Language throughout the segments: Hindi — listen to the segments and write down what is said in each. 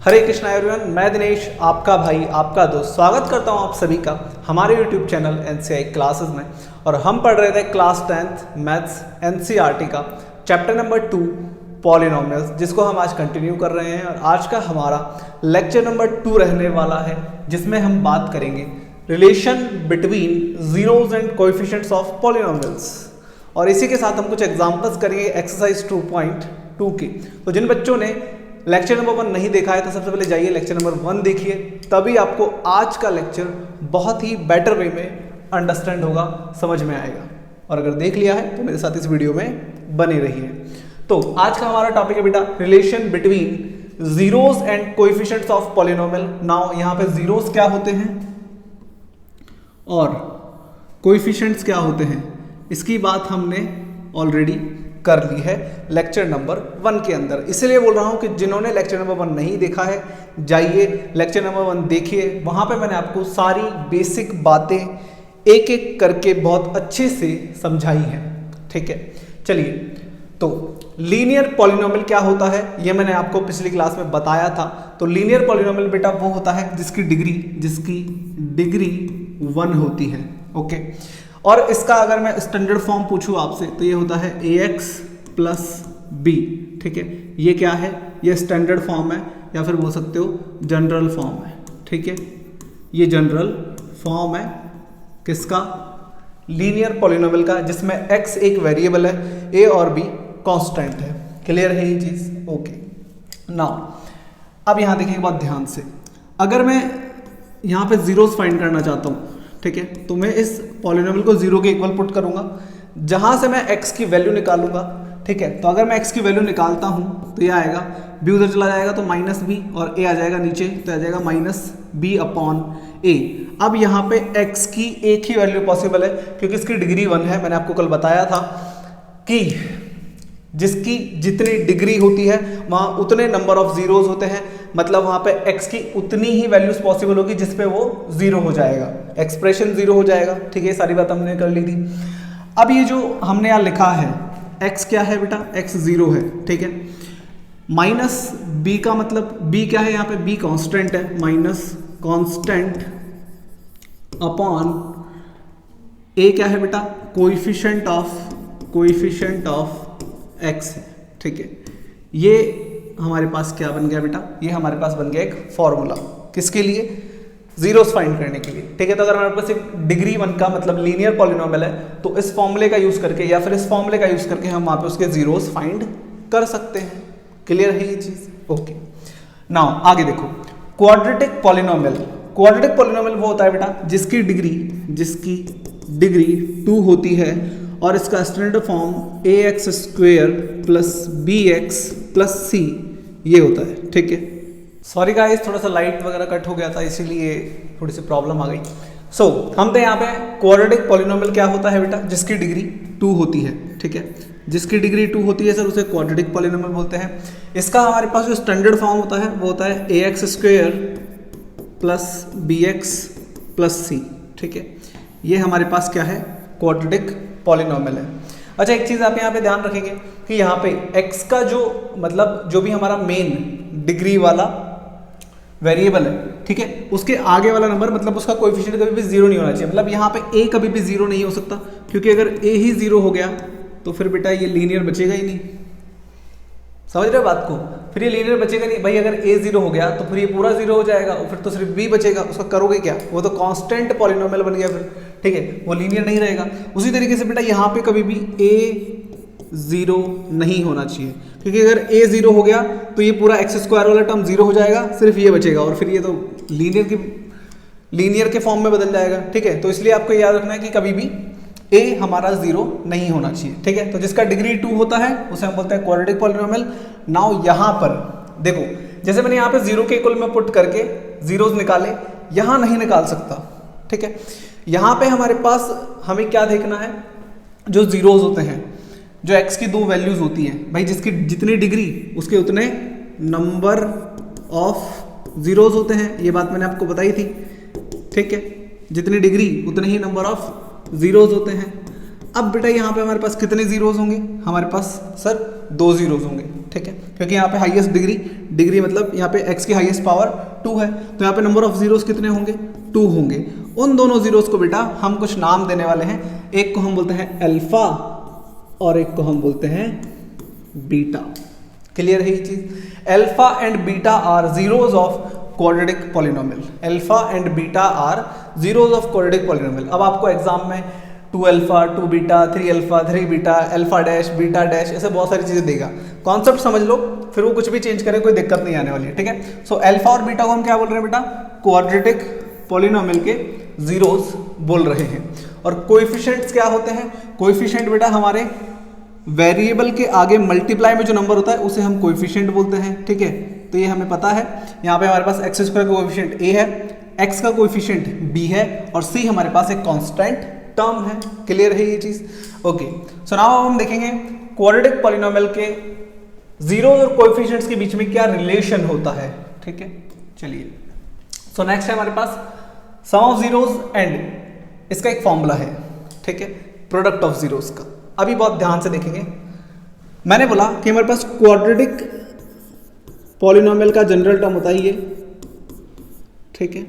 हरे कृष्णा एवरीवन, मैं दिनेश आपका भाई आपका दोस्त स्वागत करता हूं आप सभी का हमारे YouTube चैनल एनसीआई क्लासेस में। और हम पढ़ रहे थे क्लास 10th मैथ्स एनसीईआरटी का चैप्टर नंबर 2 पॉलिनोमियल्स, जिसको हम आज कंटिन्यू कर रहे हैं। और आज का हमारा लेक्चर नंबर 2 रहने वाला है, जिसमें हम बात करेंगे relation between zeros and coefficients of polynomials. और इसी के साथ हम कुछ एग्जांपल्स करेंगे एक्सरसाइज 2.2 के। तो जिन बच्चों ने लेक्चर नंबर 1 नहीं देखा है तो सबसे पहले जाइए लेक्चर नंबर 1 देखिए, तभी आपको आज का लेक्चर बहुत ही बेटर वे में अंडरस्टैंड होगा, समझ में आएगा। और अगर देख लिया है तो मेरे साथ इस वीडियो में बने रहिए। तो आज का हमारा टॉपिक है बेटा relation between zeros and coefficients of polynomial. Now यहाँ पे जीरोस क्या होते हैं और कोएफिशिएंट्स क्या होते हैं, इसकी बात हमने ऑलरेडी कर ली है लेक्चर नंबर 1 के अंदर। इसलिए बोल रहा हूं कि जिन्होंने लेक्चर नंबर 1 नहीं देखा है जाइए लेक्चर नंबर 1 देखिए, वहां पे मैंने आपको सारी बेसिक बातें एक एक करके बहुत अच्छे से समझाई हैं। ठीक है, चलिए। तो लीनियर पॉलिनोमियल क्या होता है ये मैंने आपको पिछली क्लास में बताया था। तो लीनियर पॉलिनोमियल बेटा वो होता है जिसकी डिग्री 1 होती है। ओके, और इसका अगर मैं स्टैंडर्ड फॉर्म पूछूं आपसे तो ये होता है ax प्लस बी। ठीक है, ये क्या है, ये स्टैंडर्ड फॉर्म है या फिर बोल सकते हो जनरल फॉर्म है। ठीक है, ये जनरल फॉर्म है किसका, लीनियर पॉलिनोमियल का, जिसमें x एक वेरिएबल है, a और b कांस्टेंट है। क्लियर है ये चीज? ओके, नाउ अब यहां देखिए एक बात ध्यान से, अगर मैं यहां पे जीरोस फाइंड करना चाहता हूं, ठीक है, तो मैं इस पॉलिनोमियल को 0 के इक्वल पुट करूंगा, जहां से मैं x की वैल्यू निकालूंगा। ठीक है, तो अगर मैं x की वैल्यू निकालता हूं तो ये आएगा b उधर चला जाएगा तो माइनस बी, और a आ जाएगा नीचे तो आ जाएगा माइनस बी अपॉन ए। अब यहाँ पे x की एक ही वैल्यू पॉसिबल है क्योंकि इसकी डिग्री 1 है। मैंने आपको कल बताया था कि जिसकी जितनी डिग्री होती है वहाँ उतने नंबर ऑफ जीरोज होते हैं, मतलब वहाँ पे x की उतनी ही वैल्यूज पॉसिबल होगी जिस पे वो 0 हो जाएगा, एक्सप्रेशन 0 हो जाएगा। ठीक है, सारी बात हमने कर ली थी। अब ये जो हमने यहाँ लिखा है x क्या है बेटा, x 0 है। ठीक है, माइनस b का मतलब b क्या है, यहाँ पे b कांस्टेंट है, माइनस कांस्टेंट अपॉन a क्या है बेटा, कोएफिशिएंट ऑफ x है। ठीक है, ये हमारे पास क्या बन गया बेटा, ये हमारे पास बन गया एक फॉर्मूला, किसके लिए, जीरोस फाइंड करने के लिए। ठीक है, तो अगर हमारे पास एक डिग्री 1 का मतलब लीनियर पॉलिनोमियल है तो इस फॉर्मूले का यूज करके या फिर इस फॉर्मूले का यूज करके हम वहां पे उसके जीरोस फाइंड कर सकते हैं। क्लियर है ये चीज? ओके, नाउ आगे देखो, क्वाड्रेटिक पॉलिनोमियल वो होता है बेटा जिसकी डिग्री 2 होती है और इसका standard form ax² plus bx plus c ये होता है। ठीक है, सॉरी गाइस, थोड़ा सा लाइट वगैरह कट हो गया था इसीलिए थोड़ी सी प्रॉब्लम आ गई। सो हम तो यहाँ पे क्वाड्रेटिक पॉलिनोमियल क्या होता है बेटा, जिसकी डिग्री 2 होती है। ठीक है, जिसकी डिग्री 2 होती है सर उसे क्वाड्रेटिक पॉलिनोमियल बोलते हैं। इसका हमारे पास जो स्टैंडर्ड फॉर्म होता है वो होता है ax² plus bx plus c। ठीक है, ये हमारे पास क्या है, क्वाड्रेटिक पॉलिनोमियल है। अच्छा, एक चीज आप यहाँ पे ध्यान रखेंगे कि यहाँ पे x का जो मतलब जो भी हमारा मेन डिग्री वाला वेरिएबल है, ठीक है, उसके आगे वाला नंबर मतलब उसका कोएफिशिएंट कभी भी 0 नहीं होना चाहिए। मतलब यहाँ पे a कभी भी 0 नहीं हो सकता, क्योंकि अगर a ही 0 हो गया तो फिर बेटा ये लीनियर बचेगा ही नहीं। समझ रहे हो बात को? फिर ये लीनियर बचेगा नहीं भाई। अगर a 0 हो गया तो फिर ये पूरा 0 हो जाएगा और फिर तो सिर्फ b बचेगा। उसका करोगे क्या, वो तो कांस्टेंट पॉलिनोमियल बन गया फिर। ठीक है, वो लीनियर नहीं रहेगा। उसी तरीके से बेटा यहाँ पे कभी भी a 0 नहीं होना चाहिए, क्योंकि अगर a 0 हो गया तो ये पूरा x² वाला टर्म 0 हो जाएगा, सिर्फ ये बचेगा और फिर ये तो लीनियर के फॉर्म में बदल जाएगा। ठीक है, तो इसलिए आपको याद रखना है कि कभी भी a हमारा 0 नहीं होना चाहिए। ठीक है, तो जिसका डिग्री 2 होता है उसे हम बोलते हैं क्वाड्रेटिक पॉलिनोमियल। नाउ यहाँ पर देखो, जैसे मैंने यहाँ पे 0 के इक्वल में पुट करके जीरोस निकाले, यहाँ नहीं निकाल सकता। ठीक है, यहाँ पे हमारे पास हमें क्या देखना है, जो जीरोस होते हैं, जो x की 2 वैल्यूज होती हैं भाई, जिसकी जितनी डिग्री उसके उतने नंबर ऑफ जीरोस होते हैं। ये बात मैंने आपको बताई थी। ठीक है, जितनी डिग्री उतने ही नंबर ऑफ जीरोस होते हैं। अब बेटा यहाँ पे हमारे पास कितने जीरोस होंगे, हमारे पास सर 2 जीरोज होंगे, ठीक है, क्योंकि यहाँ पे हाईएस्ट डिग्री मतलब यहाँ पे x की हाईएस्ट पावर 2 है, तो यहाँ पे नंबर ऑफ जीरोज कितने होंगे, 2 होंगे। उन दोनों जीरोज को बेटा हम कुछ नाम देने वाले हैं, एक को हम बोलते हैं अल्फा और एक को हम बोलते हैं बीटा। क्लियर है ये चीज? Alpha and beta are zeros of quadratic polynomial. Alpha and beta are zeros of quadratic polynomial. अब आपको एग्जाम में 2 alpha 2 beta 3 alpha 3 beta alpha dash beta dash ऐसे बहुत सारी चीजें देगा। कॉन्सेप्ट समझ लो, फिर वो कुछ भी चेंज करे कोई दिक्कत नहीं आने वाली है, ठीक है। सो अल्फा और बीटा को हम क्या बोल रहे हैं बेटा, क्वाड्रेटिक पॉलिनोमियल के जीरोज बोल रहे हैं। और कोएफिशिएंट्स क्या होते हैं, कोएफिशिएंट बेटा हमारे वेरिएबल के आगे मल्टीप्लाई में जो नंबर होता है उसे हम कोएफिशिएंट बोलते हैं, ठीक है। तो ये हमें पता है, यहाँ पे हमारे पास एक्स स्क्वायर का कोएफिशिएंट a है, x का कोएफिशिएंट b है और c हमारे पास एक कांस्टेंट टर्म है। क्लियर है ये चीज? ओके, सो नाउ हम देखेंगे क्वाड्रेटिक पॉलिनोमियल के जीरोज और कोएफिशिएंट्स के बीच में क्या रिलेशन होता है, ठीक है। चलिए, सो नेक्स्ट है हमारे पास सम ऑफ जीरोज एंड इसका एक फॉर्मूला है, ठीक है, प्रोडक्ट ऑफ जीरोज का। अभी बहुत ध्यान से देखेंगे, मैंने बोला कि हमारे पास क्वाड्रेटिक पॉलिनोमियल का जनरल टर्म होता है ये, ठीक है।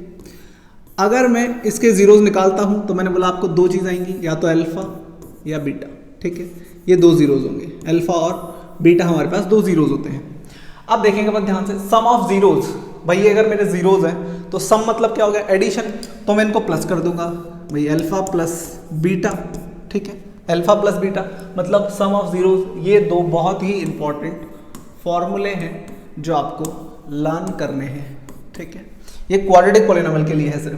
अगर मैं इसके जीरोज निकालता हूं तो मैंने बोला आपको 2 चीज आएंगी, या तो अल्फा या बीटा, ठीक है। ये 2 जीरोज होंगे, अल्फा और बीटा हमारे पास 2 जीरोज होते हैं। अब देखेंगे बहुत ध्यान से, सम ऑफ जीरोज, भाई अगर मेरे जीरोज हैं तो सम मतलब क्या हो गया, एडिशन, तो मैं इनको प्लस कर दूंगा, भाई अल्फा प्लस बीटा, ठीक है। अल्फा प्लस बीटा मतलब सम ऑफ जीरोज। ये 2 बहुत ही इंपॉर्टेंट फॉर्मूले हैं जो आपको लर्न करने हैं, ठीक है। ये क्वाड्रेटिक पॉलिनोमियल के लिए है सिर्फ।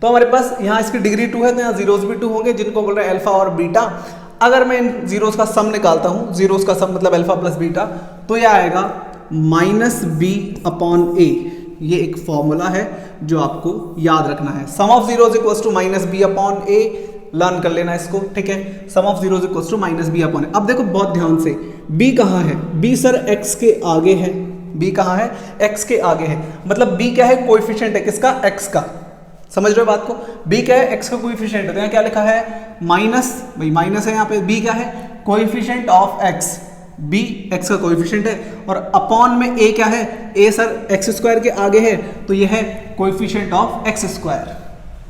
तो हमारे पास यहाँ इसकी डिग्री 2 है तो यहाँ जीरोज भी 2 होंगे, जिनको बोल रहे हैं अल्फा और बीटा। अगर मैं इन जीरोज का सम निकालता हूँ, जीरोज का सम मतलब अल्फा प्लस बीटा, तो यह आएगा -b/a। ये एक फॉर्मूला है जो आपको याद रखना है। Sum of zeros equals to -b/a, learn कर लेना इसको, ठीक है। Sum of zeros equals to -b/a। अब देखो बहुत ध्यान से, b कहाँ है, b सर x के आगे है, b कहाँ है, x के आगे है, मतलब b क्या है, कोएफिशिएंट है किसका, x का। समझ रहे हो बात को? b क्या है, x का कोएफिशिएंट है, तो यहाँ क्या लिखा है माइनस, भाई माइनस है यहाँ पे, b क्या है, coefficient of x, b x का कोएफिशिएंट है, और अपॉन में a क्या है, a सर x स्क्वायर के आगे है, तो यह है coefficient of x square.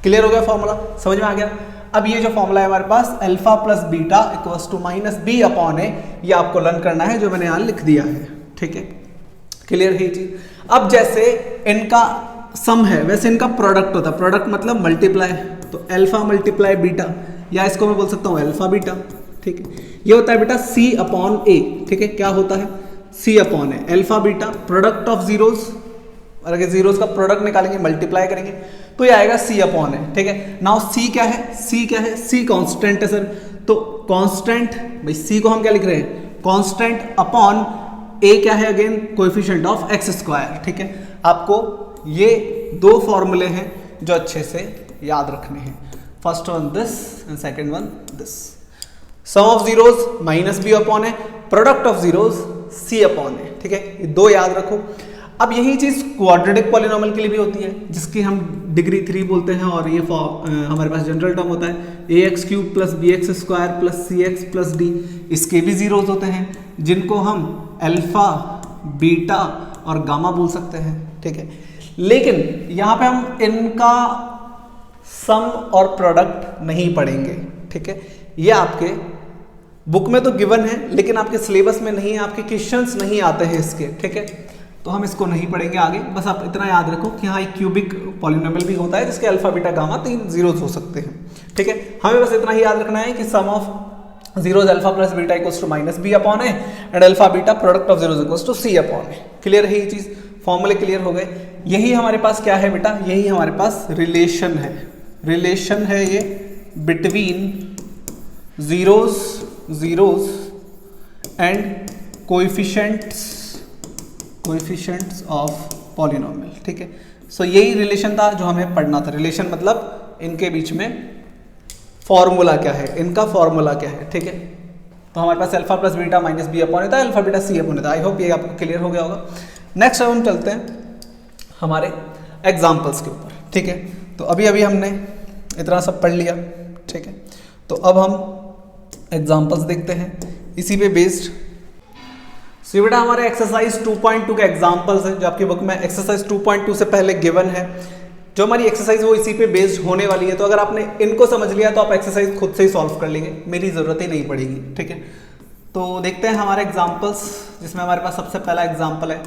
Clear हो गया फॉर्मूला, समझ में आ गया? अब ये जो फॉर्मूला है हमारे पास alpha plus beta equals to -b/a, ये आपको लर्न करना है जो मैंने यहाँ लिख दिया है, ठीक है। क्लियर है ये चीज? अब जैसे इनका सम है वैसे इनका प्रोडक्ट होता है, प्रोडक्ट मतलब मल्टीप्लाई, तो अल्फा मल्टीप्लाई बीटा, या इसको मैं बोल सकता हूँ अल्फा बीटा, ठीक है। ये होता है बेटा c/a, ठीक है। क्या होता है, c/a, alpha beta, product of zeros, और अगर जीरोज का प्रोडक्ट निकालेंगे मल्टीप्लाई करेंगे तो ये आएगा c/a, ठीक है। नाउ c क्या है, c क्या है, c कांस्टेंट है सर, तो कांस्टेंट, भाई c को हम क्या लिख रहे हैं, कांस्टेंट, अपॉन a क्या है, again coefficient of x square, ठीक है। आपको ये 2 फॉर्मूले हैं जो अच्छे से याद रखने हैं, first one this and second one this. Sum of zeros -b/a, product of zeros c/a, ठीक है। ये 2 याद रखो। अब यही चीज क्वाड्रेटिक पॉलिनोमियल के लिए भी होती है, जिसकी हम डिग्री 3 बोलते हैं, और ये हमारे पास जनरल टर्म होता है ax³ + bx² + cx + d। इसके भी जीरोज होते हैं जिनको हम अल्फा, बीटा और गामा बोल सकते हैं, ठीक है। लेकिन यहाँ पे हम इनका सम और प्रोडक्ट नहीं पढ़ेंगे, ठीक है। ये आपके बुक में तो गिवन है लेकिन आपके सिलेबस में नहीं है, आपके क्वेश्चंस नहीं आते हैं इसके, ठीक है। तो हम इसको नहीं पढ़ेंगे आगे, बस आप इतना याद रखो कि हाँ एक क्यूबिक पॉलिनोमियल भी होता है जिसके अल्फा बीटा गामा 3 जीरोज हो सकते हैं, ठीक है। हमें बस इतना ही याद रखना है कि sum of zeros alpha plus beta equals to -b/a and alpha beta product of zeros equals to c/a। Clear है ये चीज, फॉर्मूले क्लियर हो गए। यही हमारे पास क्या है बेटा, यही हमारे पास रिलेशन है, रिलेशन है ये between zeros and coefficients of polynomial, ठीक है। सो यही रिलेशन था जो हमें पढ़ना था। रिलेशन मतलब इनके बीच में फॉर्मूला क्या है, इनका फॉर्मूला क्या है, ठीक है। तो हमारे पास अल्फा प्लस बीटा -b/a था, अल्फा बीटा c/a था। आई होप ये आपको क्लियर हो गया होगा। नेक्स्ट अब हम चलते हैं हमारे एग्जाम्पल्स के ऊपर, ठीक है। तो अभी हमने इतना सब पढ़ लिया, ठीक है। तो अब हम एग्जाम्पल्स देखते हैं इसी पे बेस्ड। सो बेटा हमारे एक्सरसाइज 2.2 के एग्जांपल्स हैं जो आपकी बुक में एक्सरसाइज 2.2 से पहले गिवन है। जो हमारी एक्सरसाइज वो इसी पे बेस्ड होने वाली है, तो अगर आपने इनको समझ लिया तो आप एक्सरसाइज खुद से ही सॉल्व कर लेंगे, मेरी ज़रूरत ही नहीं पड़ेगी। ठीक है, तो देखते हैं हमारे एग्जाम्पल्स, जिसमें हमारे पास सबसे पहला एग्जाम्पल है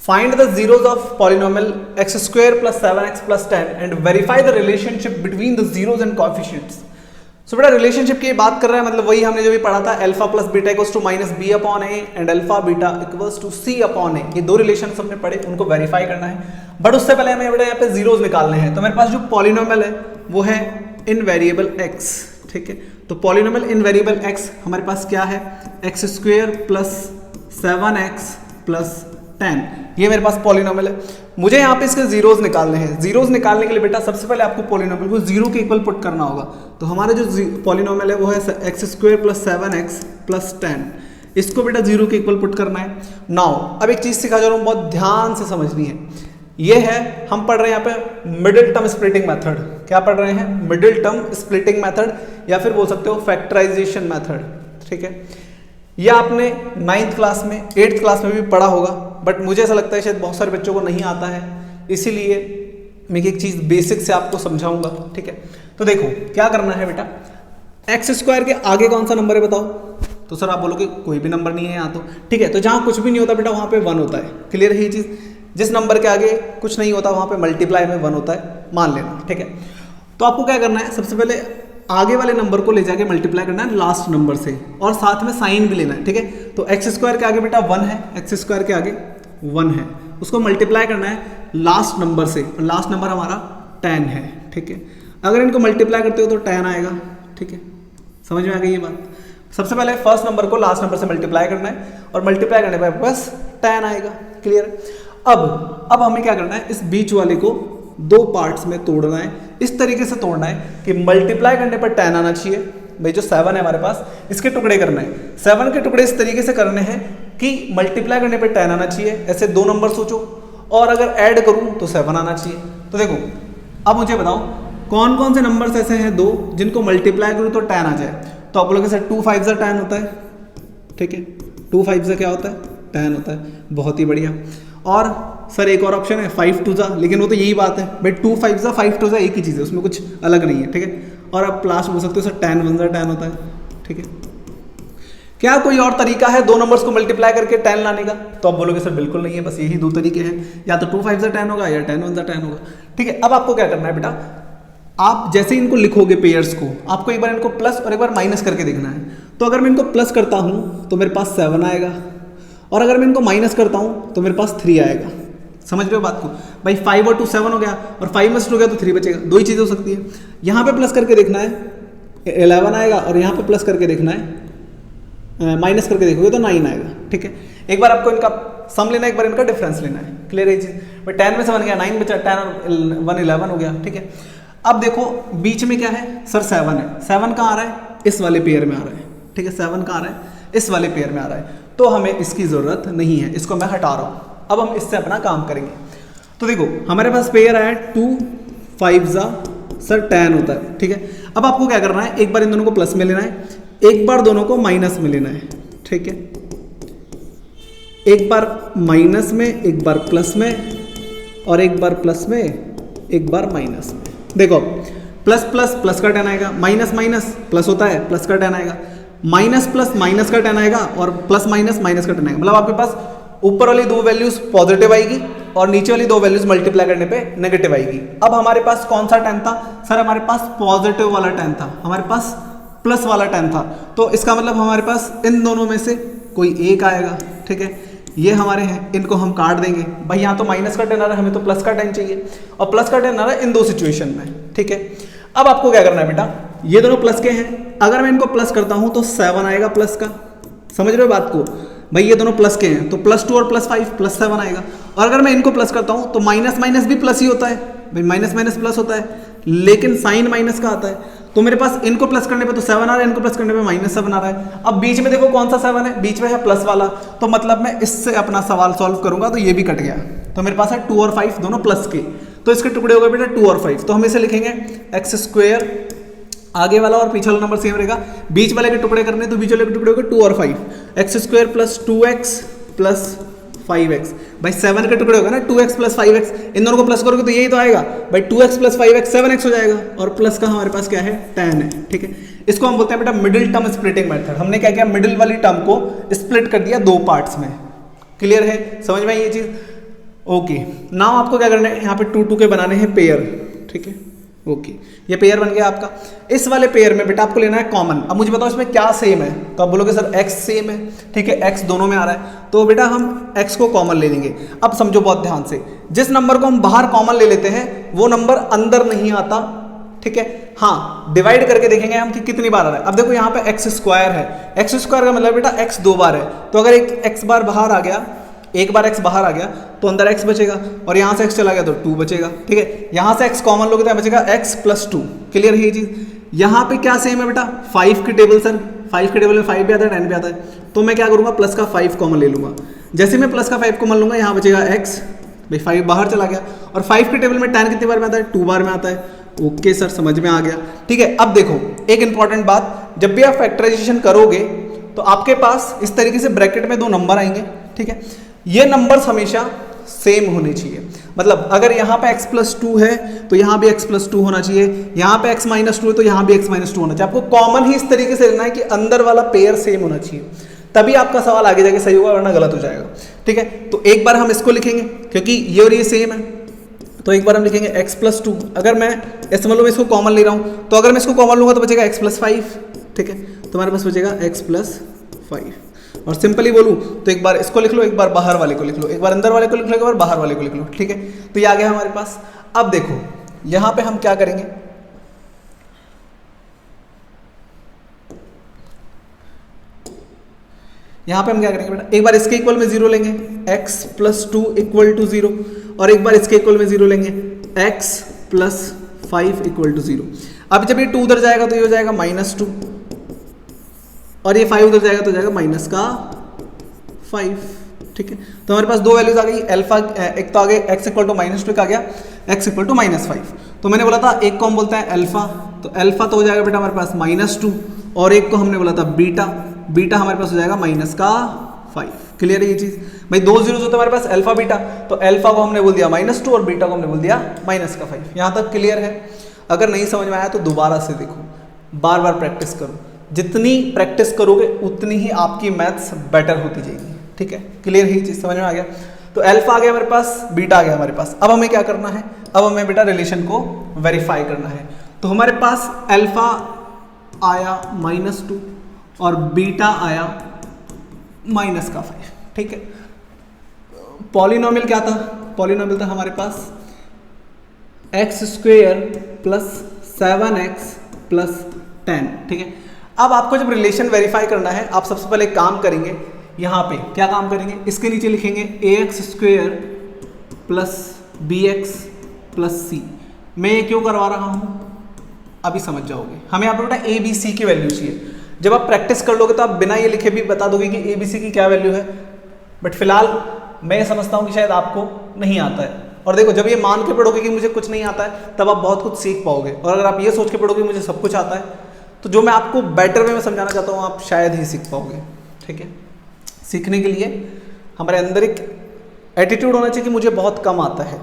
find the zeros of polynomial x square plus 7x plus 10 and verify the relationship between the zeros and coefficients. So बेटा रिलेशनशिप की बात कर रहे हैं, मतलब वही हमने जो भी पढ़ा था, alpha plus beta equals to minus B upon A and alpha beta equals to C upon A. ये दो रिलेशन हमने पढ़े, उनको वेरीफाई करना है। बट उससे पहले हमें बेटा यहाँ पे जीरोज निकालने हैं। तो मेरे पास जो पॉलिनोमियल है वो है इन वेरिएबल एक्स। ठीक है, तो पॉलिनोमियल इन वेरिएबल एक्स हमारे पास क्या है, x square plus 7x plus 10, ये मेरे पास पॉलिनोमियल है। मुझे यहाँ पे इसके जीरोज निकालने हैं। जीरोज निकालने के लिए बेटा सबसे पहले आपको पॉलिनोमियल को जीरो के इक्वल पुट करना होगा। तो हमारा जो पॉलिनोमियल है वो है x square plus 7x plus 10, इसको बेटा जीरो के इक्वल पुट करना है। नाउ अब एक चीज सिखा जा रहा हूँ, बहुत ध्यान से समझनी है। ये है, हम पढ़ रहे हैं यहाँ पे मिडिल टर्म स्प्लिटिंग मेथड। क्या पढ़ रहे हैं, मिडिल टर्म स्प्लिटिंग मेथड, या फिर बोल सकते हो फैक्टराइजेशन मेथड। ठीक है, यह आपने 9th क्लास में 8th क्लास में भी पढ़ा होगा, बट मुझे ऐसा लगता है शायद बहुत सारे बच्चों को नहीं आता है, इसीलिए मैं एक चीज़ बेसिक से आपको समझाऊंगा। ठीक है, तो देखो क्या करना है बेटा, एक्स स्क्वायर के आगे कौन सा नंबर है बताओ। तो सर आप बोलोगे कोई भी नंबर नहीं है यहाँ तो। ठीक है, तो जहाँ कुछ भी नहीं होता बेटा वहाँ पे 1 होता है। क्लियर है ये चीज़, जिस नंबर के आगे कुछ नहीं होता वहाँ पे मल्टीप्लाई में 1 होता है, मान लेना। ठीक है, तो आपको क्या करना है, सबसे पहले आगे वाले नंबर को ले जाके मल्टीप्लाई करना है लास्ट नंबर से, और साथ में साइन भी लेना है। ठीक है, तो एक्स स्क्वायर के आगे बेटा 1 है, एक्स स्क्वायर के आगे 1 है, उसको मल्टीप्लाई करना है लास्ट नंबर से, और लास्ट नंबर हमारा 10 है। ठीक है, अगर इनको मल्टीप्लाई करते हो तो 10 आएगा। ठीक है, समझ में आ गई ये बात। सबसे पहले फर्स्ट नंबर को लास्ट नंबर से मल्टीप्लाई करना है, और मल्टीप्लाई करने पर बस 10 आएगा। क्लियर। अब हमें क्या करना है, इस बीच वाले को 2 पार्ट्स में तोड़ना है। इस तरीके से तोड़ना है कि मल्टीप्लाई करने पर 10 आना चाहिए। भाई जो 7 है हमारे पास, इसके टुकड़े करना है। 7 के टुकड़े इस तरीके से करने हैं कि मल्टीप्लाई करने पर 10 आना चाहिए। ऐसे 2 नंबर सोचो, और अगर ऐड करूं तो 7 आना चाहिए। तो देखो अब मुझे बताओ कौन कौन से नंबर्स ऐसे हैं 2 जिनको मल्टीप्लाई करूं तो 10 आ जाए। तो आप बोलोगे सर 2 5 जा 10 होता है। ठीक है, 2 5 जा क्या होता है, 10 होता है। बहुत ही बढ़िया। और सर एक और ऑप्शन है 5 2 जा, लेकिन वो तो यही बात है भाई, 2 5 जा 5 2 जा एक ही चीज़ है, उसमें कुछ अलग नहीं है। ठीक है, और आप लास्ट बोल सकते हो सर 10 1 जा 10 होता है। ठीक है, क्या कोई और तरीका है 2 नंबर्स को मल्टीप्लाई करके 10 लाने का? तो आप बोलोगे सर बिल्कुल नहीं है, बस यही 2 तरीके हैं, या तो 2 5 जा 10 होगा या 10 1 जा 10 होगा। ठीक है, अब आपको क्या करना है बेटा, आप जैसे ही इनको लिखोगे पेयर्स को, आपको एक बार इनको प्लस और एक बार माइनस करके देखना है। तो अगर मैं इनको प्लस करता हूँ तो मेरे पास 7 आएगा, और अगर मैं इनको माइनस करता हूँ तो मेरे पास 3 आएगा। समझ रहे हो बात को भाई, 5 और 2 7 हो गया, और 5 में से 2 हो गया तो 3 बचेगा। 2 ही चीज़ें हो सकती है। यहाँ पे प्लस करके देखना है 11 आएगा, और यहाँ पे प्लस करके देखना है, माइनस करके देखोगे तो 9 आएगा। ठीक है, एक बार आपको इनका सम लेना है, एक बार इनका डिफरेंस लेना है। क्लियर है चीज़ भाई, 10 में से 1 गया, 9 बचा, 10 और 1 11 हो गया। ठीक है, अब देखो बीच में क्या है, सर 7 है। 7 कहाँ आ रहा है, इस वाले पेयर में आ रहा है। ठीक है, 7 कहाँ आ रहा है, इस वाले पेयर में आ रहा है, तो हमें इसकी ज़रूरत नहीं है, इसको मैं हटा रहा हूँ। अब हम इससे अपना काम करेंगे। तो देखो हमारे पास पेयर आया 2 5 जा सर 10 होता है। ठीक है, अब आपको क्या करना है, एक बार इन दोनों को प्लस में लेना है, एक बार दोनों को माइनस में लेना है। ठीक है, एक बार माइनस में, एक बार प्लस में, और एक बार प्लस में, एक बार माइनस में। देखो प्लस प्लस प्लस का 10 आएगा, माइनस माइनस प्लस होता है, प्लस का 10 आएगा, माइनस प्लस माइनस का 10 आएगा, और प्लस माइनस माइनस का 10 आएगा। मतलब आपके पास ऊपर वाली 2 वैल्यूज पॉजिटिव आएगी, और नीचे वाली 2 वैल्यूज मल्टीप्लाई करने पे नेगेटिव आएगी। अब हमारे पास कौन सा 10 था, सर हमारे पास पॉजिटिव वाला 10 था, हमारे पास प्लस वाला 10 था। तो इसका मतलब हमारे पास इन दोनों में से कोई एक आएगा। ठीक है, ये हमारे हैं, इनको हम काट देंगे। भाई यहाँ तो माइनस का 10 आ रहा है, हमें तो प्लस का 10 चाहिए, और प्लस का 10 आ रहा है इन 2 सिचुएशन में। ठीक है, अब आपको क्या करना है बेटा, ये दोनों प्लस के हैं, अगर मैं इनको प्लस करता हूँ तो 7 आएगा प्लस का। समझ रहे हो बात को भाई, ये दोनों प्लस के हैं तो +2 और +5 +7 आएगा। और अगर मैं इनको प्लस करता हूँ तो माइनस माइनस भी प्लस ही होता है भाई, माइनस माइनस प्लस होता है, लेकिन साइन माइनस का आता है। तो मेरे पास इनको प्लस करने पे तो 7 आ रहा है, इनको प्लस करने पे -7 आ रहा है। अब बीच में देखो कौन सा 7 है, बीच में है प्लस वाला, तो मतलब मैं इससे अपना सवाल सॉल्व करूंगा तो ये भी कट गया। तो मेरे पास है 2 और 5 दोनों प्लस के, तो इसके टुकड़े हो गए बेटा 2 और 5। तो हम इसे लिखेंगे x², आगे वाला और पीछे वाला नंबर सेम रहेगा, बीच वाले के टुकड़े करने तो बीच वाले के टुकड़े हो गए 2 और 5। X square plus 2x plus 5x। भाई 7 के टुकड़े होगा ना, 2x प्लस 5x, इन दोनों को प्लस करोगे तो यही तो आएगा भाई, 2x प्लस 5x 7x हो जाएगा, और प्लस का हमारे पास क्या है 10 है। ठीक है, इसको हम बोलते हैं बेटा मिडिल टर्म स्प्लिटिंग मेथड। हमने क्या किया, मिडिल वाली टर्म को स्प्लिट कर दिया दो पार्ट्स में। क्लियर है, समझ में आई ये चीज? ओके, नाउ आपको क्या करना है, यहाँ पे 2 2 के बनाने हैं पेयर। ठीक है, ओके, ये पेयर बन गया आपका। इस वाले पेयर में बेटा आपको लेना है कॉमन। अब मुझे बताओ इसमें क्या सेम है, तो आप बोलोगे सर x सेम है। ठीक है, x दोनों में आ रहा है, तो बेटा हम x को कॉमन ले लेंगे। अब समझो बहुत ध्यान से, जिस नंबर को हम बाहर कॉमन ले लेते हैं वो नंबर अंदर नहीं आता। ठीक है, हाँ, डिवाइड करके देखेंगे हम कि कितनी बार आ रहा है। अब देखो यहाँ पे x स्क्वायर है, x स्क्वायर का मतलब बेटा x 2 बार है, तो अगर एक x बार बाहर आ गया, एक बार x बाहर आ गया तो अंदर x बचेगा, और यहाँ से x चला गया तो 2 बचेगा। ठीक है, यहाँ से x कॉमन लोगे तो बचेगा x प्लस 2। क्लियर है ये चीज? यहाँ पे क्या सेम है बेटा, 5 की टेबल। सर 5 की टेबल में 5 भी आता है, 10 भी आता है, तो मैं क्या करूँगा, प्लस का 5 कॉमन ले लूँगा। जैसे मैं प्लस का 5 कॉमन लूँगा, यहाँ बचेगा x, भाई 5 बाहर चला गया, और 5 की टेबल में 10 कितनी बार में आता है, 2 बार में आता है। ओके सर, समझ में आ गया। ठीक है, अब देखो एक इंपॉर्टेंट बात, जब भी आप फैक्टराइजेशन करोगे तो आपके पास इस तरीके से ब्रैकेट में 2 नंबर आएंगे। ठीक है, ये नंबर्स हमेशा सेम होने चाहिए। मतलब अगर यहाँ पे x प्लस 2 है तो यहाँ भी x प्लस 2 होना चाहिए, यहाँ पे x माइनस 2 है तो यहाँ भी x माइनस 2 होना चाहिए। आपको कॉमन ही इस तरीके से लेना है कि अंदर वाला पेयर सेम होना चाहिए, तभी आपका सवाल आगे जाके सही होगा, वरना गलत हो जाएगा। ठीक है, तो एक बार हम इसको लिखेंगे क्योंकि ये और ये सेम है, तो एक बार हम लिखेंगे x प्लस 2। अगर मैं ऐसे मान लो मैं इसको कॉमन ले रहा हूँ, तो अगर मैं इसको कॉमन लूँगा तो बचेगा x प्लस 5। ठीक है, तो हमारे पास बचेगा x प्लस 5। और सिंपली बोलूँ तो एक बार इसको लिख लो, एक बार बाहर वाले को लिख लो, एक बार अंदर वाले को लिख लो, एक बार बाहर वाले को लिख लो। ठीक है, तो ये आ गया हमारे पास। अब देखो यहाँ पे हम क्या करेंगे, यहाँ पे हम क्या करेंगे बेटा, एक बार इसके इक्वल में 0 लेंगे, x प्लस 2 इक्वल टू 0, और एक बार इसके इक्वल में 0 लेंगे, x प्लस 5 इक्वल टू 0। अब जब ये 2 उधर जाएगा तो ये हो जाएगा -2, और ये 5 उधर जाएगा तो जाएगा माइनस का 5। ठीक है, तो हमारे पास 2 वैल्यूज आ गई अल्फा, एक तो आ गए x इक्वल टू -2, एक आ गया x इक्वल टू -5। तो मैंने बोला था एक को हम बोलते हैं अल्फा, तो अल्फा तो हो जाएगा बेटा हमारे पास -2, और एक को हमने बोला था बीटा, बीटा हमारे पास हो जाएगा माइनस का 5। क्लियर है ये चीज? भाई 2 जीरोस होते हमारे पास अल्फा बीटा, तो अल्फा को हमने बोल दिया -2 और बीटा को हमने बोल दिया माइनस का 5। यहाँ तक क्लियर है? अगर नहीं समझ में आया तो दोबारा से देखो, बार बार प्रैक्टिस करो, जितनी प्रैक्टिस करोगे उतनी ही आपकी मैथ्स बेटर होती जाएगी। ठीक है, क्लियर है ये चीज? समझ में आ गया? तो अल्फा आ गया हमारे पास, बीटा आ गया हमारे पास। अब हमें क्या करना है, अब हमें बेटा रिलेशन को वेरीफाई करना है। तो हमारे पास अल्फा आया -2 और बीटा आया माइनस का 5। ठीक है, पॉलिनोमियल क्या था, पॉलिनोमियल था हमारे पास x² प्लस 7x प्लस 10। ठीक है, अब आपको जब रिलेशन वेरीफाई करना है, आप सबसे पहले काम करेंगे, यहाँ पे क्या काम करेंगे, इसके नीचे लिखेंगे ax² plus bx plus c। मैं ये क्यों करवा रहा हूँ अभी समझ जाओगे। हमें यहाँ पे बेटा a b c की वैल्यू चाहिए। जब आप प्रैक्टिस कर लोगे तो आप बिना ये लिखे भी बता दोगे कि a b c की क्या वैल्यू है, बट फिलहाल मैं समझता हूँ कि शायद आपको नहीं आता है। और देखो, जब ये मान के पढ़ोगे कि मुझे कुछ नहीं आता है, तब आप बहुत कुछ सीख पाओगे। और अगर आप ये सोच के पढ़ोगे मुझे सब कुछ आता है, तो जो मैं आपको बेटर वे में समझाना चाहता हूँ आप शायद ही सीख पाओगे। ठीक है, सीखने के लिए हमारे अंदर एक एटीट्यूड होना चाहिए कि मुझे बहुत कम आता है,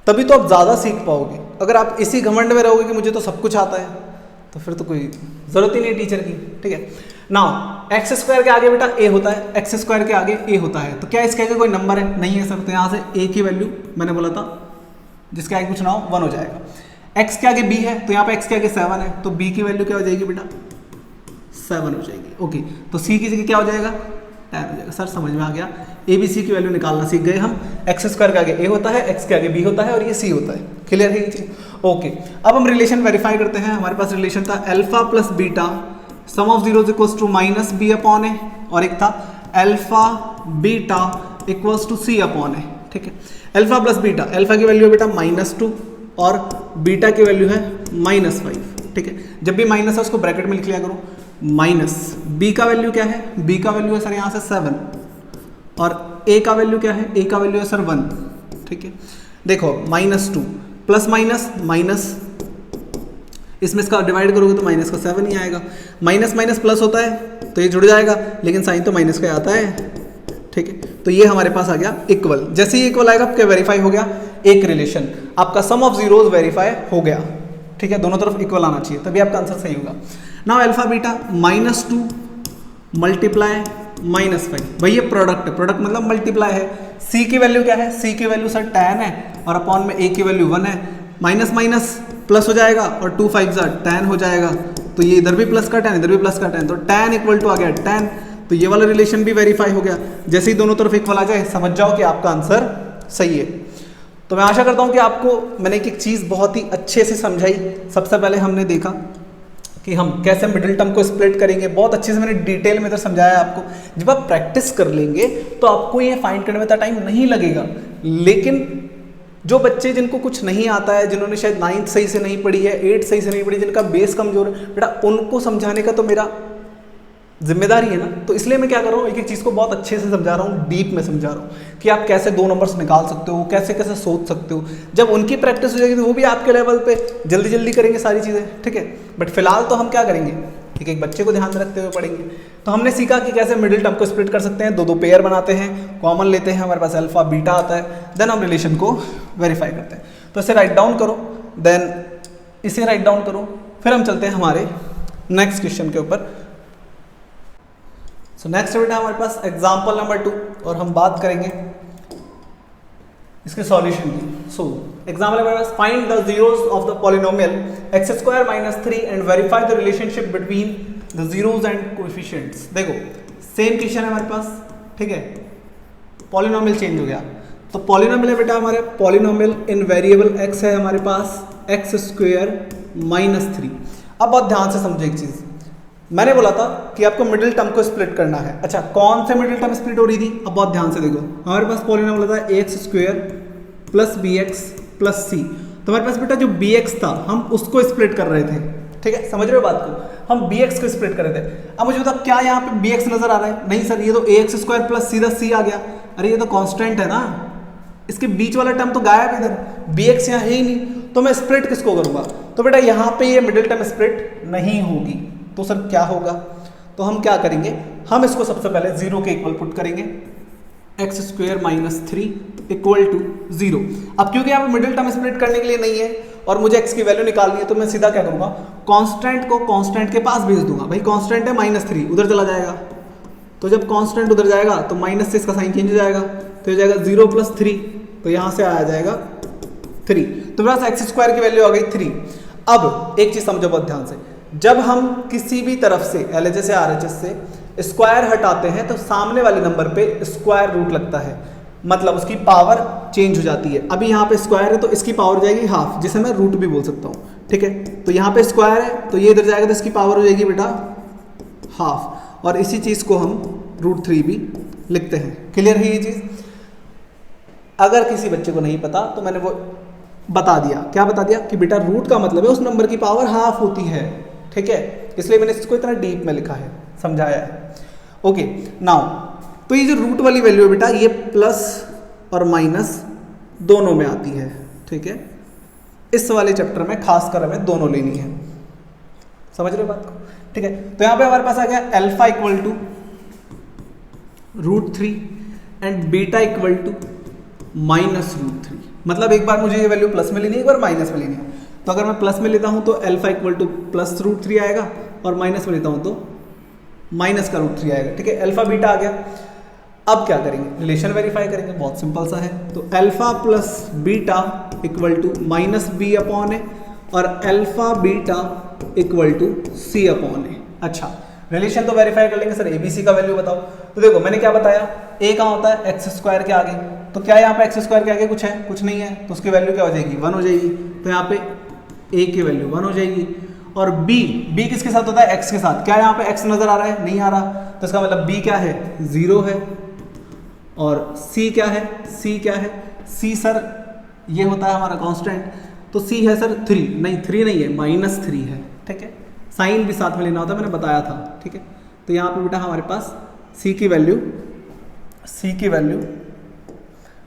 तभी तो आप ज़्यादा सीख पाओगे। अगर आप इसी घमंड में रहोगे कि मुझे तो सब कुछ आता है, तो फिर तो कोई ज़रूरत ही नहीं टीचर की। ठीक है, नाउ एक्स स्क्वायर के आगे बेटा a होता है, एक्स स्क्वायर के आगे a होता है, तो क्या इसके आगे कोई नंबर है? नहीं है सर। तो यहाँ से a की वैल्यू मैंने बोला था जिसके आगे कुछ ना हो 1 हो जाएगा। x के आगे b है, तो यहाँ पे x के आगे 7 है, तो b की वैल्यू क्या हो जाएगी बेटा 7 हो जाएगी। ओके, तो c की जगह क्या हो जाएगा 10 हो जाएगा। सर समझ में आ गया, a b c की वैल्यू निकालना सीख गए हम। एक्स स्क्वायर के आगे a होता है, x के आगे b होता है और ये c होता है। क्लियर है ये चीज? ओके, अब हम रिलेशन वेरीफाई करते हैं। हमारे पास रिलेशन था alpha plus beta sum of zeros equals to -b/a, और एक था alpha beta equals to c/a। ठीक है, अल्फा प्लस बीटा, अल्फा की वैल्यू है बेटा -2 और बीटा की वैल्यू है -5। ठीक है, जब भी माइनस है उसको ब्रैकेट में लिख लिया करो। माइनस b का वैल्यू क्या है, b का वैल्यू है सर यहाँ से 7, और a का वैल्यू क्या है, a का वैल्यू है सर 1। ठीक है, देखो -2 प्लस माइनस माइनस, इसमें इसका डिवाइड करोगे तो माइनस का 7 ही आएगा। माइनस माइनस प्लस होता है तो ये जुड़ जाएगा, लेकिन साइन तो माइनस का आता है, ठीक है। तो ये हमारे पास आ गया इक्वल। जैसे ही इक्वल आएगा आपका वेरीफाई हो गया एक रिलेशन, आपका सम ऑफ जीरोज वेरीफाई हो गया, ठीक है। दोनों तरफ इक्वल आना चाहिए तभी आपका आंसर सही होगा। नाउ अल्फा बीटा -2 मल्टीप्लाई -5, भाई ये प्रोडक्ट है, प्रोडक्ट मतलब मल्टीप्लाई है। सी की वैल्यू क्या है, सी की वैल्यू सर tan है और अपॉन में a की वैल्यू 1 है। माइनस माइनस प्लस हो जाएगा और 2 5 tan हो जाएगा, तो ये इधर भी प्लस का tan इधर भी प्लस का tan, तो tan इक्वल टू आ गया tan, तो ये वाला रिलेशन भी वेरीफाई हो गया। जैसे ही दोनों तरफ इक्वल आ जाए समझ जाओ कि आपका आंसर सही है। तो मैं आशा करता हूँ कि आपको मैंने एक चीज़ बहुत ही अच्छे से समझाई। सबसे पहले हमने देखा कि हम कैसे मिडिल टर्म को स्प्लिट करेंगे, बहुत अच्छे से मैंने डिटेल में इधर समझाया आपको। जब आप प्रैक्टिस कर लेंगे तो आपको ये फाइंड करने में इतना टाइम नहीं लगेगा। लेकिन जो बच्चे जिनको कुछ नहीं आता है, जिन्होंने शायद 9th सही से नहीं पढ़ी है, 8th सही से नहीं पढ़ी, जिनका बेस कमजोर है, बेटा उनको समझाने का तो मेरा जिम्मेदारी है ना। तो इसलिए मैं क्या कर रहा हूँ, एक एक चीज़ को बहुत अच्छे से समझा रहा हूँ, डीप में समझा रहा हूँ कि आप कैसे 2 नंबर्स निकाल सकते हो, कैसे कैसे सोच सकते हो। जब उनकी प्रैक्टिस हो जाएगी तो वो भी आपके लेवल पे जल्दी जल्दी करेंगे सारी चीज़ें, ठीक है। बट फिलहाल तो हम क्या करेंगे, एक एक बच्चे को ध्यान में रखते हुए पढ़ेंगे। तो हमने सीखा कि कैसे मिडिल टर्म को स्प्लिट कर सकते हैं, 2 पेयर बनाते हैं, कॉमन लेते हैं, हमारे पास अल्फा बीटा आता है, देन हम रिलेशन को वेरीफाई करते हैं। तो इसे राइट डाउन करो, देन इसे राइट डाउन करो, फिर हम चलते हैं हमारे नेक्स्ट क्वेश्चन के ऊपर। सो नेक्स्ट बेटा हमारे पास एग्जाम्पल नंबर 2 और हम बात करेंगे इसके सॉल्यूशन की। सो एग्जाम्पल हमारे पास find the zeros of the polynomial x² - 3 and verify the relationship between the zeros and coefficients. देखो सेम क्वेश्चन है हमारे पास, ठीक है। पॉलिनोमियल चेंज हो गया, तो पॉलिनोमियल है बेटा हमारे पॉलिनोमियल इन वेरिएबल x है हमारे पास x² - 3। अब बहुत ध्यान से समझो एक चीज, मैंने बोला था कि आपको मिडिल टर्म को स्प्लिट करना है। अच्छा कौन से मिडिल टर्म स्प्लिट हो रही थी, अब बहुत ध्यान से देखो। हमारे पास पॉलिनोमियल था ax² + bx + c, तो हमारे पास बेटा जो bx था हम उसको स्प्लिट कर रहे थे, ठीक है। समझ रहे हो बात को, हम bx को स्प्लिट कर रहे थे। अब मुझे बता क्या यहाँ पे bx नजर आ रहा है, नहीं सर ये तो ax² + सीधा c आ गया। अरे ये तो कांस्टेंट है ना, इसके बीच वाला टर्म तो गायब है, इधर bx यहाँ है ही नहीं, तो मैं स्प्लिट किसको करूंगा। तो बेटा यहाँ पे ये मिडिल टर्म स्प्लिट नहीं होगी, तो सर क्या होगा, तो हम क्या करेंगे, हम इसको सबसे पहले 0 के इक्वल पुट करेंगे, x² - 3 = 0। अब क्योंकि यहाँ पे मिडिल टर्म स्प्लिट करने के लिए नहीं है और मुझे x की वैल्यू निकालनी है, तो मैं सीधा क्या करूंगा, कांस्टेंट को कांस्टेंट के पास भेज दूंगा। भाई कांस्टेंट है -3, उधर चला जाएगा, तो जब कांस्टेंट उधर जाएगा तो माइनस से इसका साइन चेंज हो जाएगा, तो हो जाएगा 0 + 3, तो यहाँ से आया जाएगा 3, तो मेरे पास x² की वैल्यू आ गई 3। अब एक चीज समझो बहुत ध्यान से, जब हम किसी भी तरफ से LHS से RHS से स्क्वायर हटाते हैं तो सामने वाले नंबर पे स्क्वायर रूट लगता है, मतलब उसकी पावर चेंज हो जाती है। अभी यहाँ पे स्क्वायर है तो इसकी पावर हो जाएगी हाफ, जिसे मैं रूट भी बोल सकता हूँ, ठीक है। तो यहाँ पे स्क्वायर है तो ये इधर जाएगा तो इसकी पावर हो जाएगी बेटा हाफ, और इसी चीज को हम √3 भी लिखते हैं। क्लियर है ये चीज। अगर किसी बच्चे को नहीं पता तो मैंने वो बता दिया, क्या बता दिया कि बेटा रूट का मतलब है उस नंबर की पावर हाफ होती है, ठीक है। इसलिए मैंने इसको इतना डीप में लिखा है, समझाया है। ओके नाउ, तो ये जो रूट वाली वैल्यू है बेटा ये प्लस और माइनस दोनों में आती है, ठीक है। इस वाले चैप्टर में खासकर हमें दोनों लेनी है, समझ रहे हो बात को, ठीक है। तो यहाँ पे हमारे पास आ गया अल्फा = √3 एंड बीटा = -√3। मतलब एक बार मुझे ये वैल्यू प्लस में लेनी है, एक बार माइनस में लेनी है। तो अगर मैं प्लस में लेता हूँ तो अल्फा = +√3 आएगा, और माइनस में लेता हूँ तो माइनस का √3 आएगा, ठीक है। अल्फा बीटा आ गया। अब क्या करेंगे, रिलेशन वेरीफाई करेंगे, बहुत सिंपल सा है। तो अल्फा + बीटा = -b/a और अल्फा बीटा = c/a। अच्छा रिलेशन तो वेरीफाई कर लेंगे, सर ABC का वैल्यू बताओ। तो देखो मैंने क्या बताया, a कहाँ होता है x² के आगे, तो क्या यहाँ पे x² के आगे कुछ है, कुछ नहीं है, तो उसकी वैल्यू क्या हो जाएगी 1 हो जाएगी। तो यहाँ पे a की वैल्यू 1 हो जाएगी। और b किसके साथ होता है, x के साथ। क्या यहाँ पे x नजर आ रहा है, नहीं आ रहा, तो इसका मतलब b क्या है 0 है। और c क्या है, c क्या है, c सर ये होता है हमारा कांस्टेंट, तो c है सर 3, नहीं 3 नहीं है -3 है, ठीक है। साइन भी साथ में लेना होता है, मैंने बताया था, ठीक है। तो यहाँ पे बेटा हमारे पास c की वैल्यू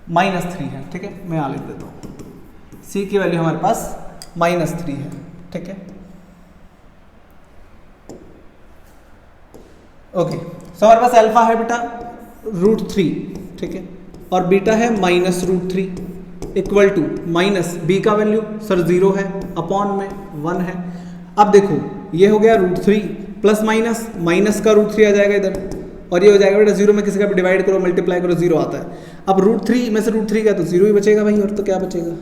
-3 है, ठीक है। मैं यहाँ लिख देता हूँ, c की वैल्यू हमारे पास -3 है, ठीक है। ओके, सो हमारे पास अल्फा है बेटा √3, ठीक है, और बीटा है -√3 इक्वल टू माइनस बी का वैल्यू सर 0 है, अपॉन में 1 है। अब देखो ये हो गया √3 प्लस माइनस, माइनस का √3 आ जाएगा इधर, और ये हो जाएगा बेटा 0 में किसी का भी डिवाइड करो मल्टीप्लाई करो 0 आता है। अब √3 में से √3 गया तो 0 ही बचेगा भाई, और तो क्या बचेगा,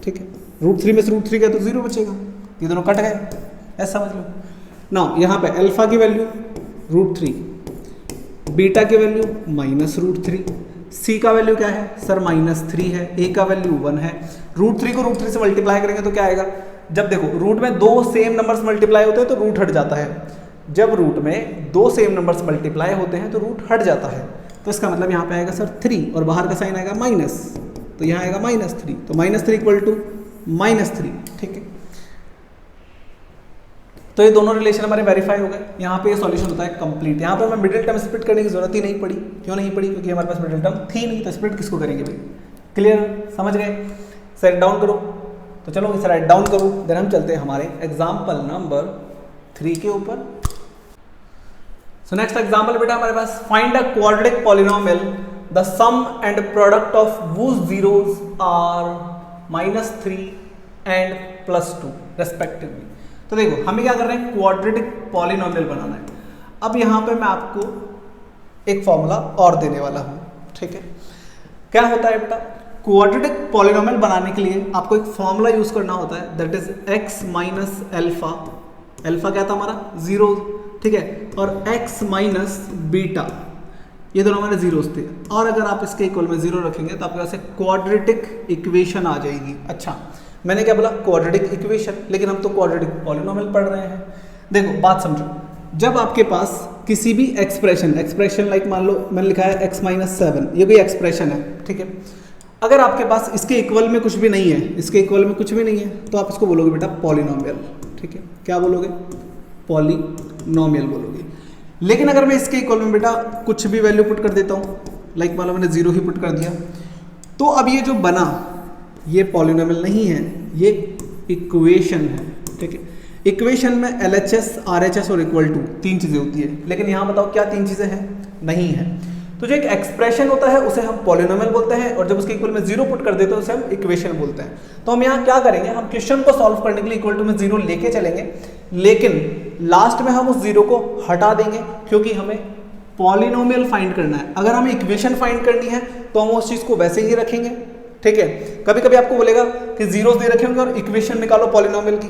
ठीक है, √3 में से √3 गया तो 0 बचेगा, ये दोनों कट गए, ऐसा समझ लो। नाउ यहाँ पे अल्फा की वैल्यू √3, बीटा की वैल्यू -√3, सी का वैल्यू क्या है सर -3 है, ए का वैल्यू 1 है। √3 को √3 से मल्टीप्लाई करेंगे तो क्या आएगा, जब देखो रूट में दो सेम नंबर्स मल्टीप्लाई होते हैं तो रूट हट जाता है, जब रूट में दो सेम नंबर्स मल्टीप्लाई होते हैं तो रूट हट जाता है, तो इसका मतलब यहाँ पे आएगा सर 3 और बाहर का साइन आएगा माइनस, तो यहाँ आएगा -3, तो -3 इक्वल टू -3, ठीक है। तो ये दोनों रिलेशन हमारे वेरीफाई हो गए। यहाँ पे ये सॉल्यूशन होता है कंप्लीट। यहाँ पे हमें मिडिल टर्म स्प्लिट करने की जरूरत ही नहीं पड़ी। क्यों नहीं पड़ी? क्योंकि हमारे पास मिडिल टर्म थी नहीं, तो स्प्लिट किसको करेंगे भाई? क्लियर, समझ गए? सेट डाउन करो, तो चलो इसे राइट डाउन करो, देन हम चलते हैं हमारे एग्जाम्पल नंबर 3 के ऊपर। सो नेक्स्ट एग्जाम्पल बेटा हमारे पास, find a quadratic polynomial the sum and product of whose zeros are -3 and +2 respectively. तो देखो हमें क्या कर रहे हैं, क्वाड्रेटिक पॉलिनोमियल बनाना है। अब यहाँ पे मैं आपको एक फॉर्मूला और देने वाला हूँ, ठीक है। क्या होता है बेटा, क्वाड्रेटिक पॉलिनोमियल बनाने के लिए आपको एक फॉर्मूला यूज करना होता है, that is x minus alpha, alpha क्या था हमारा 0, ठीक है, और x माइनस बीटा, ये दोनों हमारे जीरोस थे, और अगर आप इसके इक्वल में 0 रखेंगे तो आपके पास एक क्वाड्रेटिक इक्वेशन आ जाएगी। अच्छा, मैंने क्या बोला, क्वाड्रेटिक इक्वेशन, लेकिन हम तो क्वाड्रेटिक पॉलिनोमियल पढ़ रहे हैं। देखो बात समझो, जब आपके पास किसी भी एक्सप्रेशन लाइक मान लो मैंने लिखा है x माइनस 7, ये कोई एक्सप्रेशन है, ठीक है। अगर आपके पास इसके इक्वल में कुछ भी नहीं है, इसके इक्वल में कुछ भी नहीं है, तो आप इसको बोलोगे बेटा पॉलिनोमियल, ठीक है। क्या बोलोगे? पॉलिनोमियल बोलोगे। लेकिन अगर मैं इसके इक्वल में बेटा कुछ भी वैल्यू पुट कर देता हूँ, लाइक मान लो मैंने 0 ही पुट कर दिया, तो अब ये जो बना ये पॉलिनोमियल नहीं है, ये इक्वेशन है, ठीक है। इक्वेशन में LHS, RHS और इक्वल टू 3 चीजें होती है, लेकिन यहाँ बताओ क्या 3 चीजें हैं? नहीं है। तो जो एक एक्सप्रेशन होता है उसे हम पॉलिनोमियल बोलते हैं, और जब उसके इक्वल में 0 पुट कर देते हैं उसे हम इक्वेशन बोलते हैं। तो हम यहाँ क्या करेंगे, हम क्वेश्चन को सॉल्व करने के लिए इक्वल टू में 0 लेके चलेंगे, लेकिन लास्ट में हम उस 0 को हटा देंगे, क्योंकि हमें पॉलिनोमियल फाइंड करना है। अगर हमें इक्वेशन फाइंड करनी है तो हम उस चीज को वैसे ही रखेंगे, ठीक है। कभी कभी आपको बोलेगा कि जीरोस दे रखे होंगे और इक्वेशन निकालो पॉलिनोमियल की,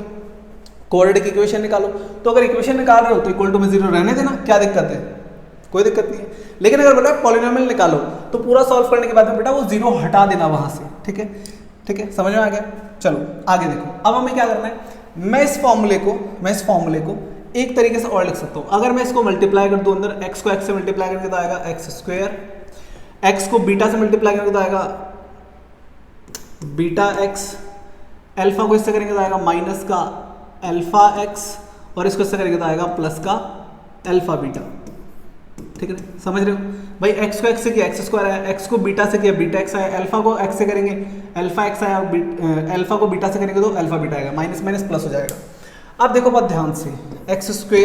क्वाड्रेटिक इक्वेशन निकालो, तो अगर इक्वेशन निकाल रहे हो तो इक्वल टू में 0 रहने देना, क्या दिक्कत है? कोई दिक्कत नहीं है। लेकिन अगर बोला पॉलिनोमियल निकालो तो पूरा सॉल्व करने के बाद में बेटा वो 0 हटा देना वहां से, ठीक है, ठीक है, समझ में आ गया? चलो आगे देखो, अब हमें क्या करना है, मैं इस फॉर्मूले को एक तरीके से और लिख सकता हूं। अगर मैं इसको मल्टीप्लाई कर दूं, अंदर x को x से मल्टीप्लाई करके तो आएगा x², x को बीटा से मल्टीप्लाई करके तो आएगा बीटा x, अल्फा को इससे करेंगे तो आएगा माइनस का अल्फा x, और इसको इससे करेंगे तो आएगा प्लस का अल्फा बीटा, ठीक है, समझ रहे हो भाई? x को x से किया x² आया, x को बीटा से किया बीटा x आया, अल्फा को x से करेंगे अल्फा x आया, और अल्फा को बीटा से करेंगे तो अल्फा बीटा आएगा, माइनस माइनस प्लस हो जाएगा। अब देखो बहुत ध्यान से, x²,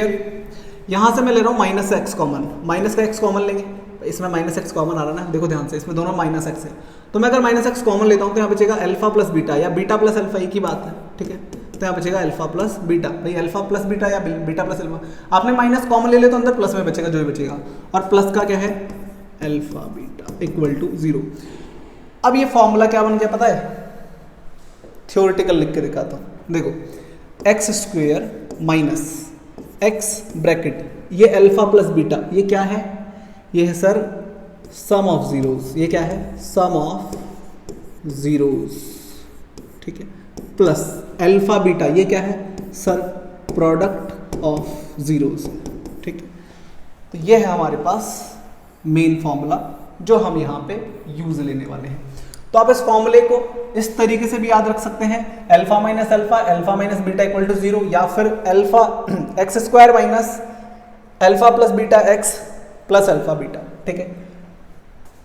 यहाँ से मैं ले रहा हूँ माइनस x कॉमन, माइनस का x कॉमन लेंगे, इसमें माइनस x कॉमन आ रहा ना, देखो ध्यान से, इसमें दोनों माइनस x है, तो मैं अगर माइनस x कॉमन लेता हूँ तो यहाँ बचेगा अल्फा प्लस बीटा, या बीटा प्लस अल्फा, एक ही बात है, ठीक है। तो यहाँ बचेगा अल्फा प्लस बीटा, भाई अल्फा प्लस बीटा या बीटा प्लस अल्फा, आपने माइनस कॉमन ले लिया तो अंदर प्लस में बचेगा जो भी बचेगा, और प्लस का क्या है अल्फा बीटा इक्वल टू 0। अब ये फॉर्मूला क्या बन गया पता है? थ्योरेटिकल लिख के दिखाता हूँ, देखो x² माइनस x ब्रैकेट, ये अल्फा प्लस बीटा, ये क्या है? ये है सर सम ऑफ जीरोस, ये क्या है? सम ऑफ जीरोस, ठीक है, प्लस अल्फा बीटा, ये क्या है सर? प्रोडक्ट ऑफ जीरोस, ठीक है। तो ये है हमारे पास मेन फॉर्मूला जो हम यहाँ पे यूज लेने वाले हैं। तो आप इस फॉर्मूले को इस तरीके से भी याद रख सकते हैं, alpha minus alpha, alpha minus beta equal to 0, या फिर alpha x² minus alpha plus beta x plus alpha beta, ठीक है।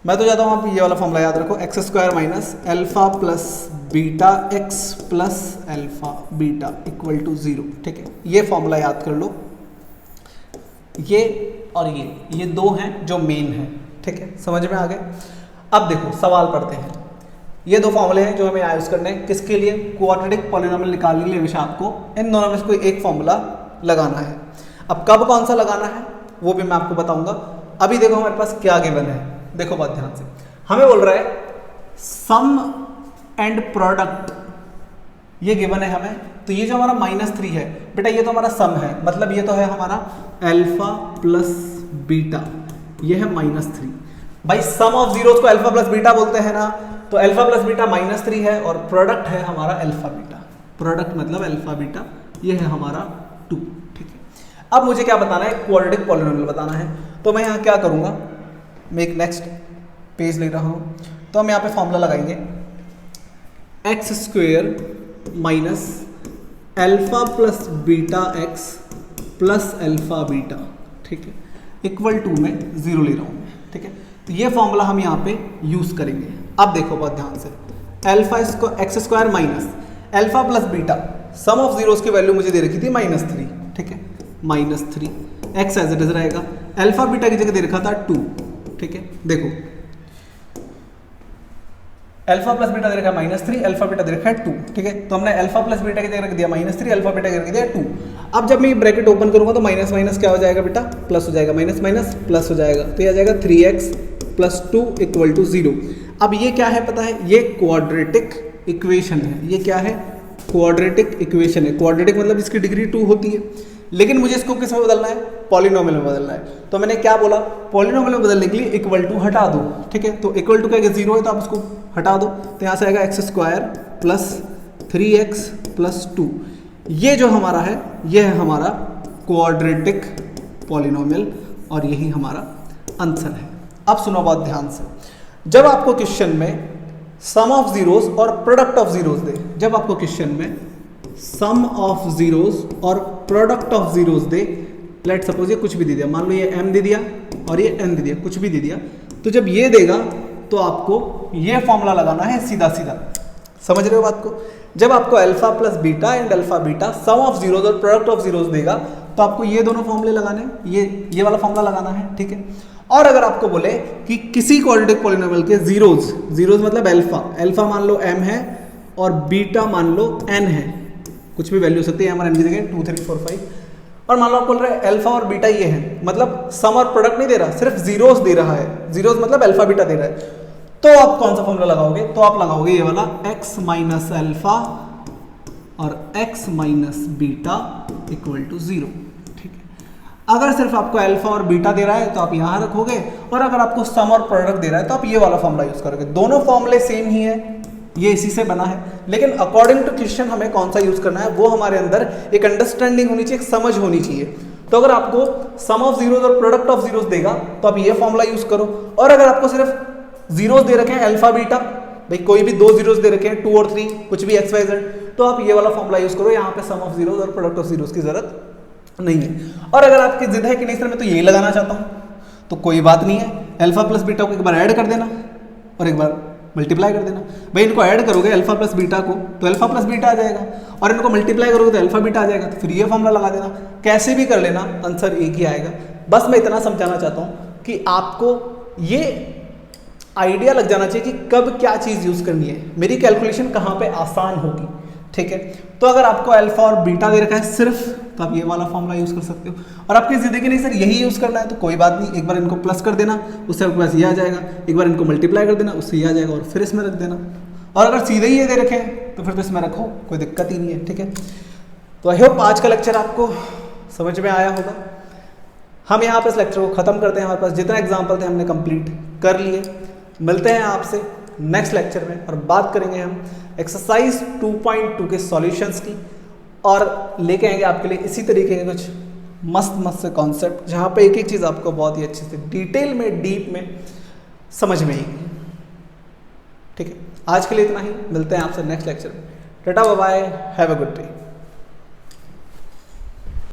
मैं तो चाहता हूँ आप ये वाला फॉर्मूला याद रखो, x² minus alpha plus beta x plus alpha beta equal to 0, ठीक है। ये फॉर्मूला याद कर लो। ये और ये दो हैं जो मेन हैं, ठीक है, समझ में आ गए। अब देखो सवाल पढ़ते हैं। ये दो फॉर्मूले हैं जो हमें यहाँ यूज करने हैं, किसके लिए, क्वाड्रेटिक पॉलिनोमियल निकालने के लिए हमेशा आपको इन दोनों में से कोई एक फॉर्मूला लगाना है। अब कब कौन सा लगाना है वो भी मैं आपको बताऊंगा। अभी देखो हमारे पास क्या गिवन है, देखो बहुत ध्यान से। हमें बोल रहा है सम एंड प्रोडक्ट, ये गिवन है हमें। तो ये जो हमारा -3 है बेटा, ये तो हमारा सम है, मतलब ये तो है हमारा अल्फा प्लस बीटा, ये है -3। भाई सम ऑफ जीरोस को अल्फा प्लस बीटा बोलते हैं ना, तो अल्फा प्लस बीटा -3 है और प्रोडक्ट है हमारा अल्फा बीटा, प्रोडक्ट मतलब अल्फा बीटा, ये है हमारा 2, ठीक है। अब मुझे क्या बताना है, क्वाड्रेटिक पॉलिनोमियल बताना है। तो मैं यहाँ क्या करूँगा, मैं एक नेक्स्ट पेज ले रहा हूँ। तो हम यहाँ पे फॉर्मूला लगाएंगे x² minus alpha plus beta x plus alpha beta, ठीक है, इक्वल टू में 0 ले रहा हूँ, ठीक है। तो ये फॉर्मूला हम यहाँ पे यूज करेंगे। अब देखो बहुत ध्यान से, x² minus alpha plus beta, sum of zeros की वैल्यू मुझे दे रखी थी -3, ठीक है, -3, x एज इट इज रहेगा, अल्फा बीटा की जगह दे रखा था 2, ठीक है। देखो अल्फा प्लस बीटा दे रखा है -3, अल्फा बीटा दे रखा है 2, ठीक है। तो हमने अल्फा प्लस बीटा की जगह रख दिया -3, अल्फा बीटा की जगह रख दिया 2। अब जब मैं ये ब्रैकेट ओपन करूंगा तो माइनस माइनस क्या हो जाएगा बेटा, प्लस हो जाएगा, माइनस माइनस प्लस हो जाएगा, तो ये आ जाएगा 3x प्लस 2 इक्वल टू 0। अब ये क्या है पता है, ये क्वाड्रेटिक इक्वेशन है। ये क्या है, क्वाड्रेटिक इक्वेशन है। क्वाड्रेटिक मतलब इसकी डिग्री 2 होती है, लेकिन मुझे इसको किस में बदलना है, पॉलिनोमियल में बदलना है। तो मैंने क्या बोला, पॉलिनोमियल में बदलने के लिए इक्वल टू हटा दो, ठीक है। तो इक्वल टू क्या 0 है तो आप उसको हटा दो, तो यहाँ से आएगा x² प्लस 3x प्लस 2। ये जो हमारा है ये है हमारा क्वाड्रेटिक पॉलिनोमियल और यही हमारा आंसर है। अब सुनो बहुत ध्यान से, जब आपको क्वेश्चन में सम ऑफ जीरोस और प्रोडक्ट ऑफ जीरोस दे, जब आपको क्वेश्चन में सम ऑफ जीरोस और product of zeros they, let suppose ये कुछ भी दे दिया, मान लो ये m दे दिया और ये n दे दिया, कुछ भी दे दिया, तो जब ये देगा तो आपको ये फॉर्मूला लगाना है सीधा सीधा, समझ रहे हो बात को। जब आपको alpha plus beta and alpha beta sum of zeros और प्रोडक्ट ऑफ जीरोस देगा तो आपको ये दोनों फॉर्मूले लगाने, ये वाला फॉर्मूला लगाना है, ठीक है। और अगर आपको बोले कि किसी क्वाड्रेटिक पॉलिनोमियल के जीरोस मतलब अल्फा मान लो m है और बीटा मान लो n है, कुछ भी वैल्यू हो सकती है, m और n की जगह 2 3 4 5, और मान लो आप बोल रहे हैं अल्फा और बीटा ये है, मतलब सम और प्रोडक्ट नहीं दे रहा, सिर्फ जीरोस दे रहा है, जीरोस मतलब अल्फा बीटा दे रहा है, तो आप कौन सा फॉर्मूला लगाओगे, तो आप लगाओगे ये वाला x माइनस अल्फा और x minus beta equal to 0, ठीक है। अगर सिर्फ आपको अल्फा और बीटा दे रहा है तो आप यहाँ रखोगे, और अगर आपको सम और प्रोडक्ट दे रहा है तो आप ये वाला फॉर्मूला यूज करोगे। दोनों फॉर्मूले सेम ही है, ये इसी से बना है, लेकिन अकॉर्डिंग टू क्वेश्चन हमें कौन सा यूज करना है वो हमारे अंदर एक अंडरस्टैंडिंग होनी चाहिए, एक समझ होनी चाहिए। तो अगर आपको सम ऑफ जीरोस और प्रोडक्ट ऑफ जीरोस देगा तो आप ये फॉर्मूला यूज करो, और अगर आपको सिर्फ जीरोस दे रखे हैं अल्फा बीटा, भाई कोई भी 2 जीरोस दे रखे हैं 2 और 3, कुछ भी x y z, तो आप ये वाला फॉर्मूला यूज करो, यहाँ पे सम ऑफ जीरोस और प्रोडक्ट ऑफ जीरोस की जरूरत नहीं है। और अगर आपकी जिद है कि नहीं सर मैं तो यही लगाना चाहता हूँ, तो कोई बात नहीं है, अल्फा प्लस बीटा को एक बार ऐड कर देना और एक बार मल्टीप्लाई कर देना। भाई इनको ऐड करोगे अल्फा प्लस बीटा को तो अल्फा प्लस बीटा आ जाएगा, और इनको मल्टीप्लाई करोगे तो अल्फा बीटा आ जाएगा, तो फिर ये फॉर्मूला लगा देना, कैसे भी कर लेना, आंसर एक ही आएगा। बस मैं इतना समझाना चाहता हूँ कि आपको ये आइडिया लग जाना चाहिए कि कब क्या चीज़ यूज़ करनी है, मेरी कैलकुलेशन कहाँ पे आसान होगी, ठीक है। तो अगर आपको अल्फा और बीटा दे रखा है सिर्फ, तो आप ये वाला फॉर्मूला यूज़ कर सकते हो, और आपकी ज़िंदगी नहीं सर यही यूज़ करना है तो कोई बात नहीं, एक बार इनको प्लस कर देना, उससे आपके पास ये आ जाएगा, एक बार इनको मल्टीप्लाई कर देना, उससे ये आ जाएगा, और फिर इसमें रख देना। और अगर सीधे ही ये दे रखे हैं तो फिर तो इसमें रखो, कोई दिक्कत ही नहीं है, ठीक है। तो आई होप आज का लेक्चर आपको समझ में आया होगा। हम यहाँ पर इस लेक्चर को ख़त्म करते हैं, हमारे पास जितना एग्जाम्पल थे हमने कंप्लीट कर लिए। मिलते हैं आपसे नेक्स्ट लेक्चर में और बात करेंगे हम एक्सरसाइज 2.2 के सॉल्यूशंस की, और लेके आएंगे आपके लिए इसी तरीके के कुछ मस्त से कॉन्सेप्ट, जहाँ पे एक एक चीज़ आपको बहुत ही अच्छे से डिटेल में डीप में समझ में आएगी, ठीक है। आज के लिए इतना ही, मिलते हैं आपसे नेक्स्ट लेक्चर में। Ta ta bye bye, have a good day.